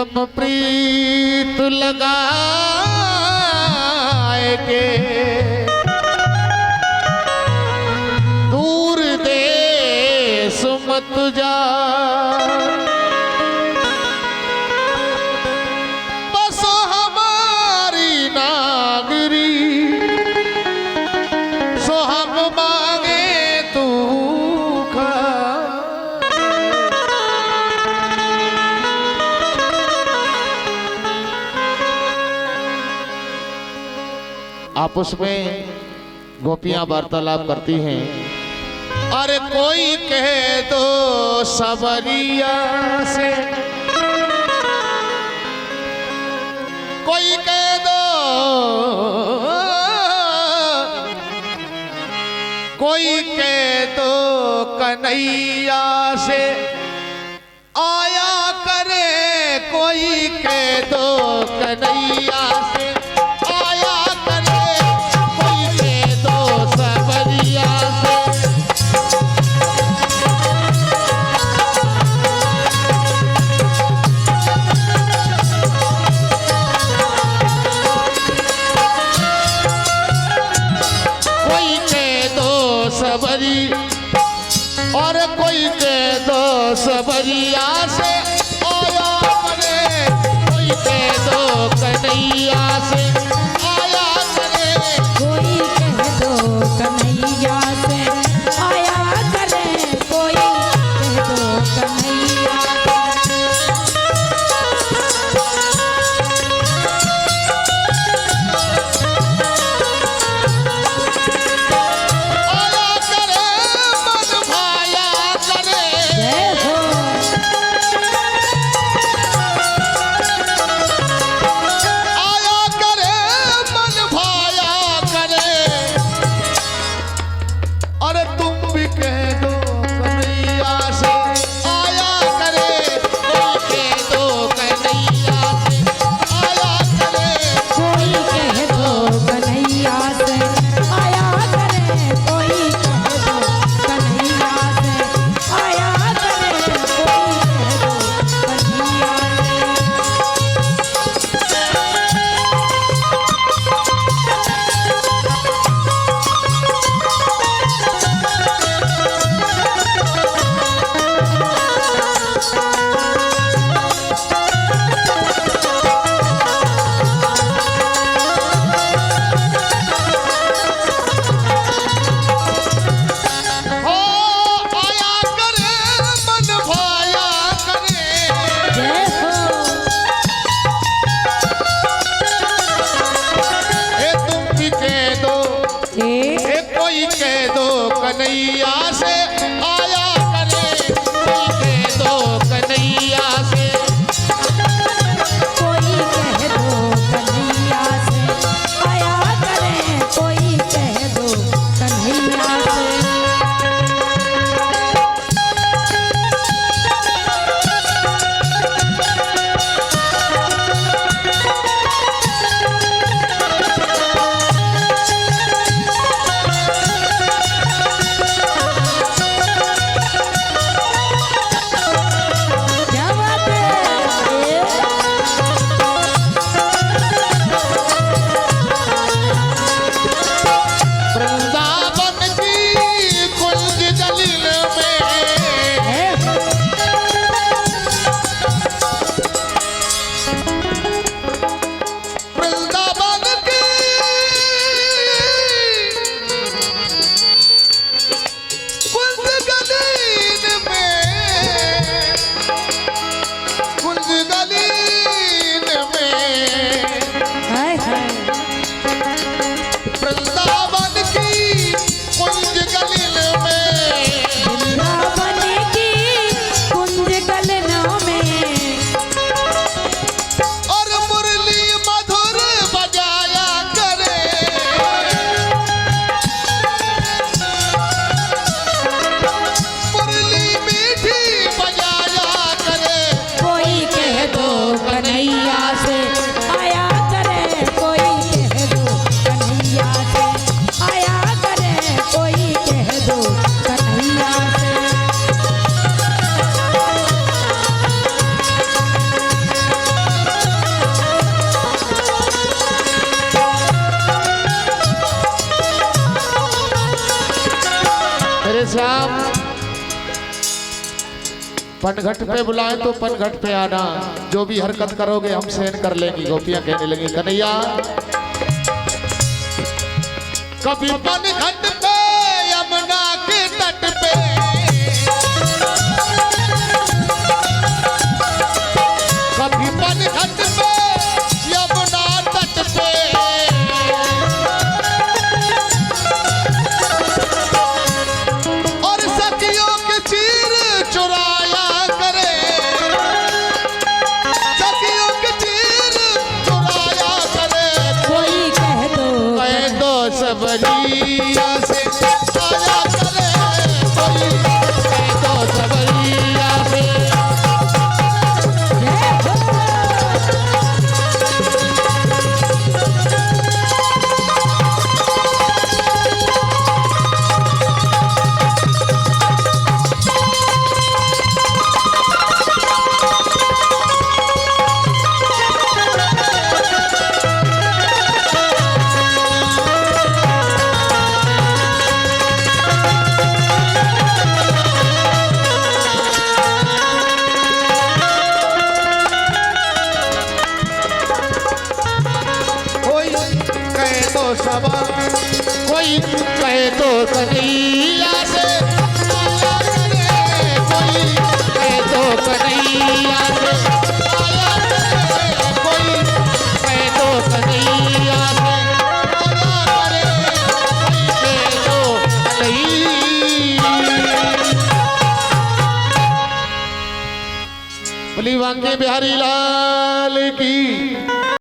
तब प्रीत लगाएगे, दूर देश मत जा, बस हमारी नागरी, सो हम मांगे तू खा। आपस में गोपियां वार्तालाप करती हैं। अरे कोई कह दो सबरिया से, कोई कह दो, कोई कह दो कन्हैया से आया करे, कोई कह दो कन्हैया से आया करे, कोई कह दो सबरिया से। कोई कह दो सबरी और कोई कह दो सबरिया से आया करे, कोई कह दो कन्हैया से आया करे, कोई कह दो कन्हैया से आया करे, कोई कह दो कन्हैया आया करे, मन भाया करे, जय हो। आया करे, मन भाया करे। अरे तुम भी कह दो कन्हैया से आया करे, कोई कह दो कन्हैया से आया करे, कोई कह दो कन्हैया से आया करे, कोई कह दो कन्हैया से आया करे, कोई कह दो कन्हैया हो आया करे, मन भाया करे। जय हो। ए तुम भी कह दो, ए ए कोई कह दो कन्हैया से आया करे, कोई कह दो कन्हैया से। कोई कह दो कन्हैया से आया करे, कोई कह दो कन्हैया से। पनघट पे बुलाए तो पनघट पे आना, जो भी हरकत करोगे हम सहन कर लेंगी। गोपियां कहने लगी कन्हैया कभी पनघट पे यमुना के तट पे, कभी पनघट पे यमुना तट पे, और सखियों के चीर चुराया करे, सखियों के चीर चुराया करे। कोई कह दो सबरिया से आया करे, कोई कह दो सबरिया से। कोई कहे तो कन्हैया से आया करे, कोई कहे तो कन्हैया से आया करे, कोई कहे तो कन्हैया से आया करे, कोई कहे तो कन्हैया। बोली वांके बिहारी लाल की।